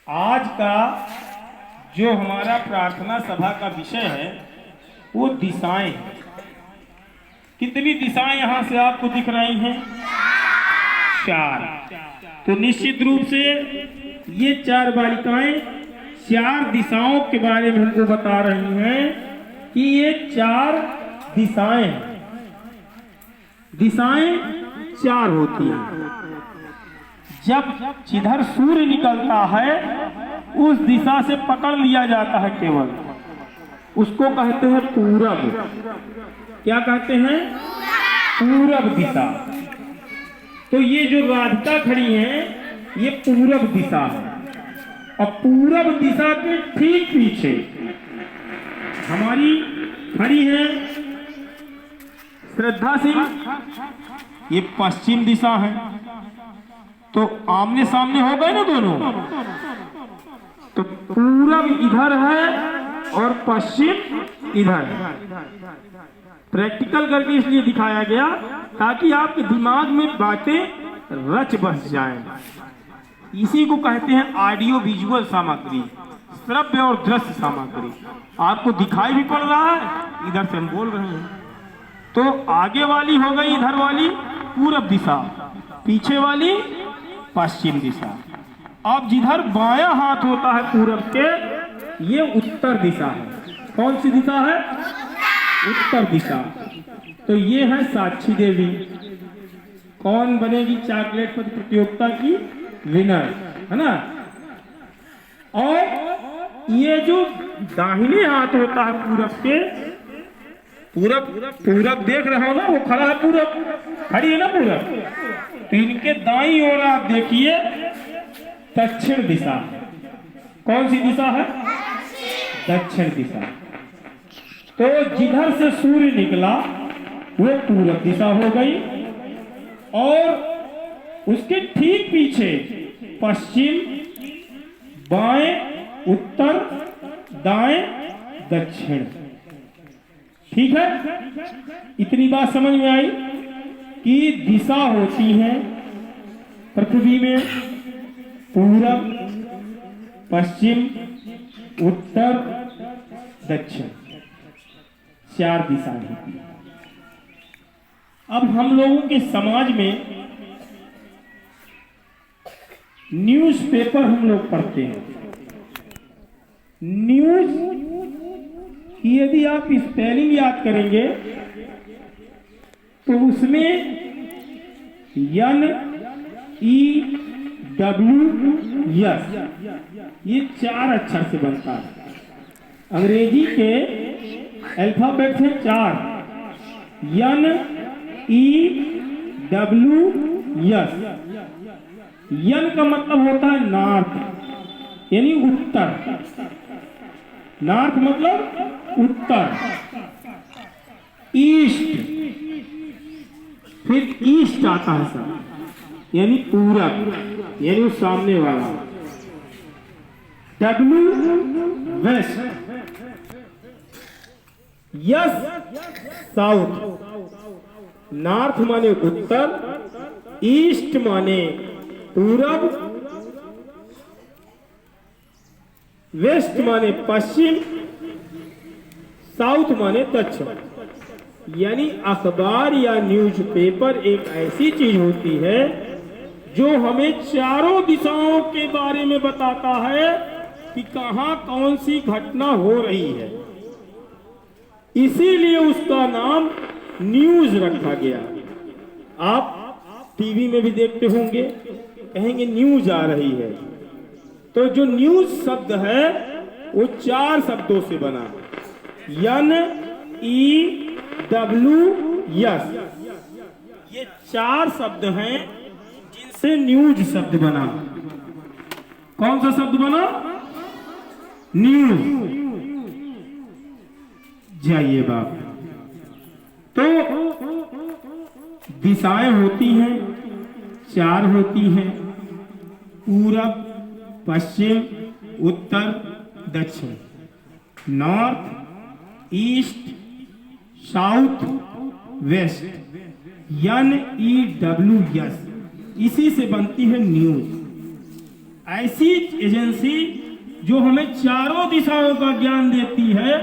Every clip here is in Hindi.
आज का जो हमारा प्रार्थना सभा का विषय है वो दिशाएं हैं। कितनी दिशाएं यहां से आपको दिख रही हैं? 4। तो निश्चित रूप से ये 4 बालिकाएं 4 दिशाओं के बारे में हमको बता रही हैं कि ये 4 दिशाएं हैं। दिशाएं 4 होती हैं। जब जिधर सूर्य निकलता है उस दिशा से पकड़ लिया जाता है केवल, उसको कहते हैं पूरब। क्या कहते हैं? पूरब दिशा। तो ये जो राधिका खड़ी हैं ये पूरब दिशा है। और पूरब दिशा के ठीक पीछे हमारी खड़ी है श्रद्धा सिंह, ये पश्चिम दिशा है। तो आमने सामने हो गए ना दोनों। तो पूरब इधर है और पश्चिम इधर है। प्रैक्टिकल करके इसलिए दिखाया गया ताकि आपके दिमाग में बातें रच बस जाएं। इसी को कहते हैं ऑडियो विजुअल सामग्री, श्रव्य और दृश्य सामग्री। आपको दिखाई भी पड़ रहा है, इधर से हम बोल रहे हैं। तो आगे वाली हो गई इधर वाली पूरब दिशा, पीछे वाली पश्चिम दिशा। अब जिधर बायां हाथ होता है पूरब के, ये उत्तर दिशा है। कौन सी दिशा है? उत्तर दिशा। तो ये है साक्षी देवी। कौन बनेगी चॉकलेट प्रतियोगिता की विनर, है ना? और ये जो दाहिने हाथ होता है पूरब के, पूरब देख रहे हो ना, वो खड़ा है पूरब, खड़ी है ना पूरब। तो इनके दाईं ओर आप देखिए दक्षिण दिशा। कौन सी दिशा है? दक्षिण दिशा। तो जिधर से सूर्य निकला वो पूरब दिशा हो गई, और उसके ठीक पीछे पश्चिम, बाएं, उत्तर, दाएं, दक्षिण। ठीक है? इतनी बात समझ में आई कि दिशा होती है पृथ्वी में पूरब, पश्चिम, उत्तर, दक्षिण। 4 दिशाएं होती हैं। अब हम लोगों के समाज में न्यूज़पेपर हम लोग पढ़ते हैं। न्यूज की यदि आप स्पेलिंग याद करेंगे तो उसमें NEWS ये 4 अक्षर से बनता है। अंग्रेजी के अल्फाबेट है 4, NEWS। यन का मतलब होता है नॉर्थ, यानी उत्तर। नॉर्थ मतलब उत्तर। ईस्ट, फिर ईस्ट आता है सर, यानी पूरब, यानी उस सामने वाला। W west, yes south. North माने उत्तर, ईस्ट माने पूरब, वेस्ट माने पश्चिम, साउथ माने दक्षिण। यानी अखबार या न्यूज़पेपर एक ऐसी चीज होती है जो हमें चारों दिशाओं के बारे में बताता है कि कहां कौन सी घटना हो रही है। इसीलिए उसका नाम न्यूज रखा गया। आप टीवी में भी देखते होंगे, कहेंगे न्यूज आ रही है। तो जो न्यूज शब्द है वो 4 शब्दों से बना, NEWS। ये 4 शब्द हैं जिनसे न्यूज शब्द बना। कौन सा शब्द बना? न्यूज। जाइए बाप। तो दिशाएं होती हैं, 4 होती हैं, पूरब, पश्चिम, उत्तर, दक्षिण। North, east, south, west. NEWS। इसी से बनती है न्यूज। ऐसी एजेंसी जो हमें चारों दिशाओं का ज्ञान देती है,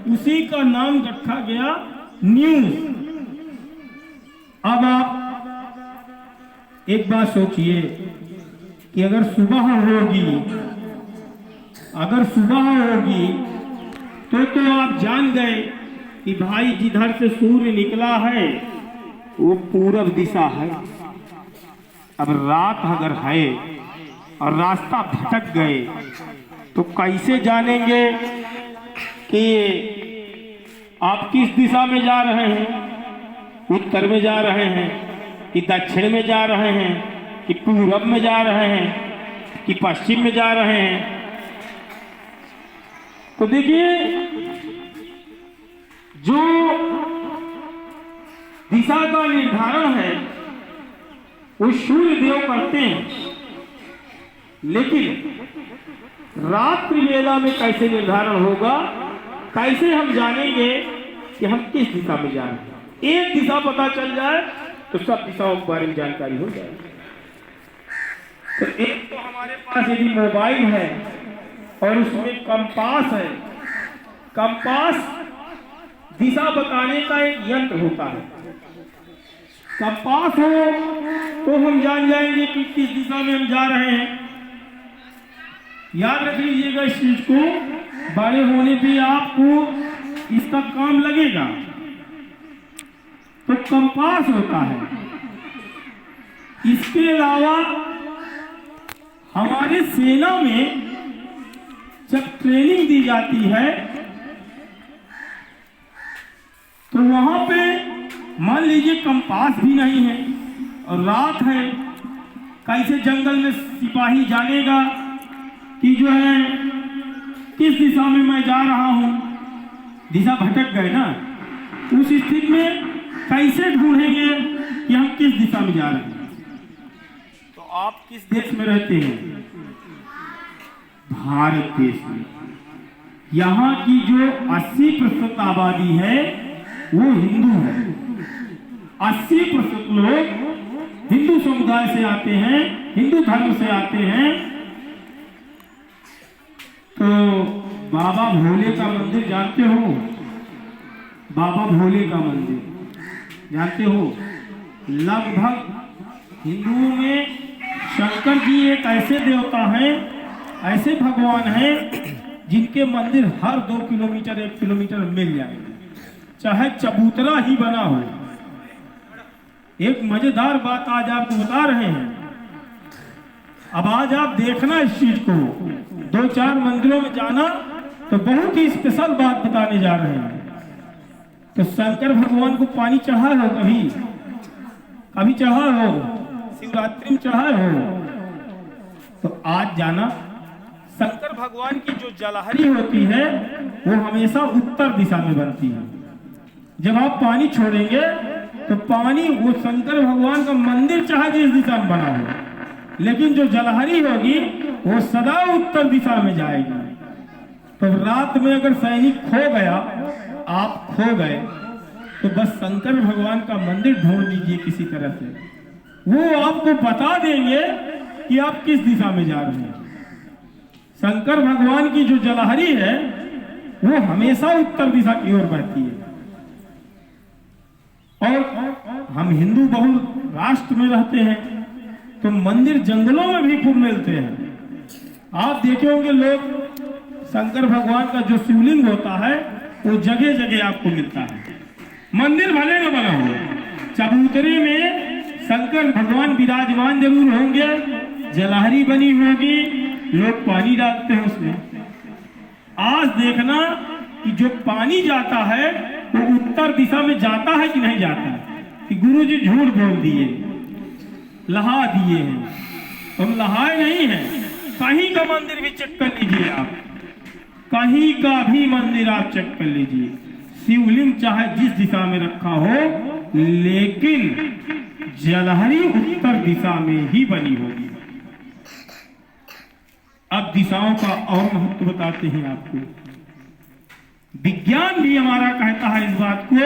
उसी का नाम रखा गया न्यूज। अब आप एक बात सोचिए कि अगर सुबह होगी तो आप जान गए कि भाई जिधर से सूर्य निकला है वो पूरब दिशा है। अब रात अगर है और रास्ता भटक गए तो कैसे जानेंगे कि आप किस दिशा में जा रहे हैं? उत्तर में जा रहे हैं कि दक्षिण में जा रहे हैं कि पूरब में जा रहे हैं कि पश्चिम में जा रहे हैं? तो देखिए, जो दिशा का निर्धारण है वो सूर्य देव करते हैं, लेकिन रात्रि वेला में कैसे निर्धारण होगा? कैसे हम जानेंगे कि हम किस दिशा में जा रहे हैं? एक दिशा पता चल जाए तो सब दिशाओं के बारे में जानकारी हो जाए। तो एक तो हमारे पास यदि मोबाइल है और उसमें कंपास है, कंपास दिशा बताने का एक यंत्र होता है। कंपास हो तो हम जान जाएंगे कि किस दिशा में हम जा रहे हैं। याद रख लीजिएगा इस चीज को, बड़े होने पे आपको इसका काम लगेगा। तो कंपास होता है। इसके अलावा हमारी सेना में जब ट्रेनिंग दी जाती है तो वहां पे मान लीजिए कंपास भी नहीं है और रात है, कैसे जंगल में सिपाही जानेगा कि जो है किस दिशा में मैं जा रहा हूं? दिशा भटक गए ना। उस स्थिति में कैसे ढूंढेंगे कि हम किस दिशा में जा रहे हैं? तो आप किस देश में रहते हैं? भारत देश में। यहाँ की जो 80% आबादी है वो हिंदू है। 80% लोग हिंदू समुदाय से आते हैं, हिंदू धर्म से आते हैं। तो बाबा भोले का मंदिर जानते हो? बाबा भोले का मंदिर जानते हो? लगभग हिंदुओं में शंकर जी एक ऐसे देवता हैं, ऐसे भगवान हैं जिनके मंदिर हर 2 किलोमीटर 1 किलोमीटर मिल जाएंगे, चाहे चबूतरा ही बना हो। एक मजेदार बात आज आपको बता रहे हैं। अब आज आप देखना इस चीज को, 2-4 मंदिरों में जाना तो बहुत ही स्पेशल बात बताने जा रहे हैं। तो शंकर भगवान को पानी चढ़ा हो? कभी चढ़ा हो? शिवरात्रि में चढ़ा हो? तो आज जाना, शंकर भगवान की जो जलहरी होती है वो हमेशा उत्तर दिशा में बनती है। जब आप पानी छोड़ेंगे तो पानी, वो शंकर भगवान का मंदिर चाहे जिस दिशा में बना हो, लेकिन जो जलहरी होगी वो सदा उत्तर दिशा में जाएगी। तो रात में अगर सैनिक खो गया, आप खो गए, तो बस शंकर भगवान का मंदिर ढूंढ लीजिए किसी तरह से, वो आपको बता देंगे कि आप किस दिशा में जा रहे हैं। शंकर भगवान की जो जलहरी है वो हमेशा उत्तर दिशा की ओर बहती है। और हम हिंदू बहुल राष्ट्र में रहते हैं तो मंदिर जंगलों में भी खूब मिलते हैं। आप देखे होंगे लोग, शंकर भगवान का जो शिवलिंग होता है वो जगह जगह आपको मिलता है। मंदिर भले न बना हो, चबूतरे में शंकर भगवान विराजमान जरूर होंगे, जलहरी बनी होगी, लोग पानी डालते हैं उसमें। आज देखना कि जो पानी जाता है वो उत्तर दिशा में जाता है कि नहीं जाता है? कि गुरुजी झूठ बोल दिए, लहा दिए हैं। हम लहाए नहीं हैं। कहीं का मंदिर भी चेक कर लीजिए आप, कहीं का भी मंदिर आप चेक कर लीजिए, शिवलिंग चाहे जिस दिशा में रखा हो, लेकिन जलहरी उत्तर दिशा में ही बनी होगी। अब दिशाओं का और महत्व बताते हैं आपको। विज्ञान भी हमारा कहता है इस बात को,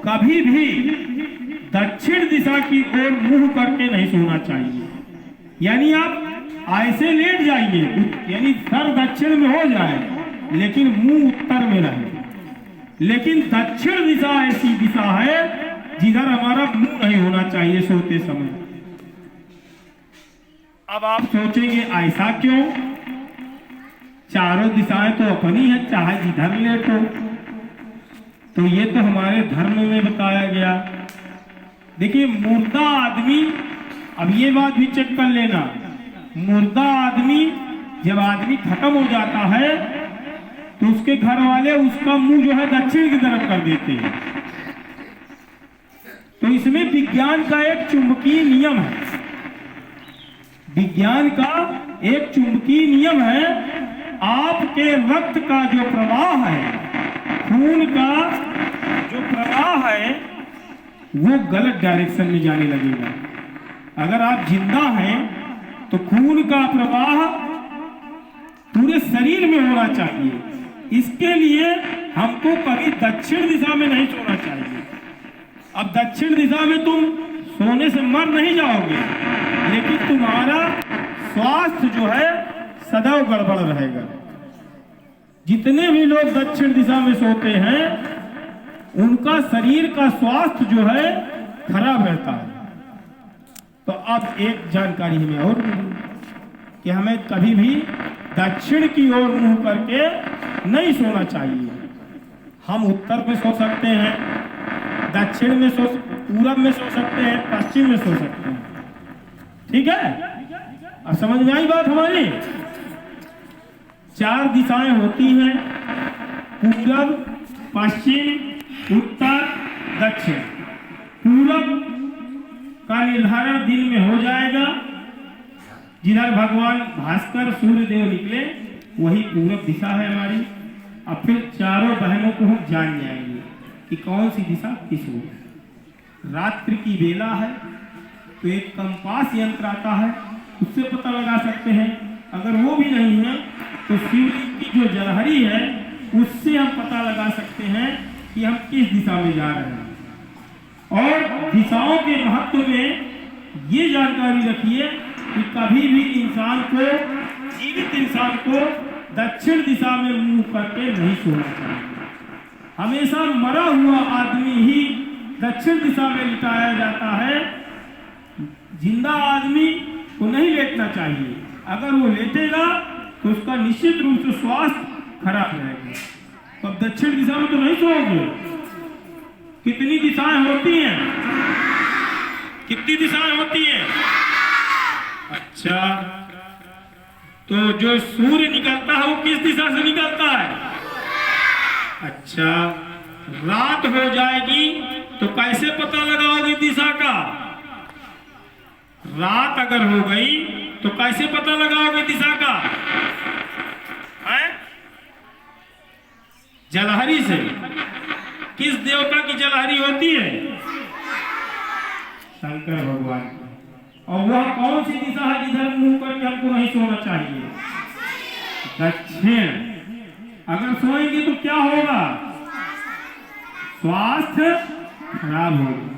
कभी भी दक्षिण दिशा की ओर मुंह करके नहीं सोना चाहिए। यानी आप ऐसे लेट जाइए, यानी सर दक्षिण में हो जाए लेकिन मुंह उत्तर में रहे। लेकिन दक्षिण दिशा ऐसी दिशा है जिधर हमारा मुंह नहीं होना चाहिए सोते समय। अब आप सोचेंगे ऐसा क्यों? चारों दिशाएं तो अपनी है, चाहे जिधर लेटो। तो ये तो हमारे धर्म में बताया गया। देखिए मुर्दा आदमी, अब ये बात भी चेक कर लेना, मुर्दा आदमी जब आदमी खत्म हो जाता है तो उसके घर वाले उसका मुंह जो है दक्षिण की तरफ कर देते हैं। तो इसमें विज्ञान का एक चुंबकीय नियम है, विज्ञान का एक चुंबकीय नियम है। आपके रक्त का जो प्रवाह है, खून का जो प्रवाह है, वो गलत डायरेक्शन में जाने लगेगा। अगर आप जिंदा हैं तो खून का प्रवाह पूरे शरीर में होना चाहिए। इसके लिए हमको कभी दक्षिण दिशा में नहीं सोना चाहिए। अब दक्षिण दिशा में तुम सोने से मर नहीं जाओगे, लेकिन तुम्हारा स्वास्थ्य जो है सदैव गड़बड़ रहेगा। जितने भी लोग दक्षिण दिशा में सोते हैं उनका शरीर का स्वास्थ्य जो है खराब रहता है। तो अब एक जानकारी हमें और मिली कि हमें कभी भी दक्षिण की ओर मुंह करके नहीं सोना चाहिए। हम उत्तर में सो सकते हैं, दक्षिण में सो, पूरब में सो सकते हैं, पश्चिम में सो सकते हैं। ठीक है, अब समझ में आई बात हमारी? चार दिशाएं होती हैं, पूरब, पश्चिम, उत्तर, दक्षिण। पूरब का निर्धारण दिन में हो जाएगा, जिधर भगवान भास्कर सूर्य देव निकले वही पूरब दिशा है हमारी। अब फिर चारों बहनों को हम जान जाएंगे कि कौन सी दिशा किस ओर। रात्रि की बेला है तो एक कंपास यंत्र आता है, उससे पता लगा सकते हैं। अगर वो भी नहीं है तो शिवलिंग की जो जलहरी है उससे हम पता लगा सकते हैं कि हम किस दिशा में जा रहे हैं। और दिशाओं के महत्व में ये जानकारी रखिए कि कभी भी इंसान को, जीवित इंसान को दक्षिण दिशा में मुंह करके नहीं सोना चाहिए। हमेशा मरा हुआ आदमी ही दक्षिण दिशा में लिटाया जाता है, जिंदा आदमी को नहीं लेटना चाहिए। अगर वो लेटेगा तो उसका निश्चित रूप से स्वास्थ्य खराब रहेगा। तो अब दक्षिण दिशा में तो नहीं सोओगे। कितनी दिशाएं होती हैं? कितनी दिशाएं होती हैं? अच्छा, तो जो सूर्य निकलता है वो किस दिशा से निकलता है? अच्छा, रात हो जाएगी तो कैसे पता लगाओगे दिशा का? रात अगर हो गई तो कैसे पता लगाओगे दिशा का? जलहरी से। किस देवता की जलहरी होती है? शंकर भगवान की। और वह कौन सी दिशा है जिधर मुंह करके हमको नहीं सोना चाहिए? दक्षिण। अगर सोएंगे तो क्या होगा? स्वास्थ्य खराब होगा।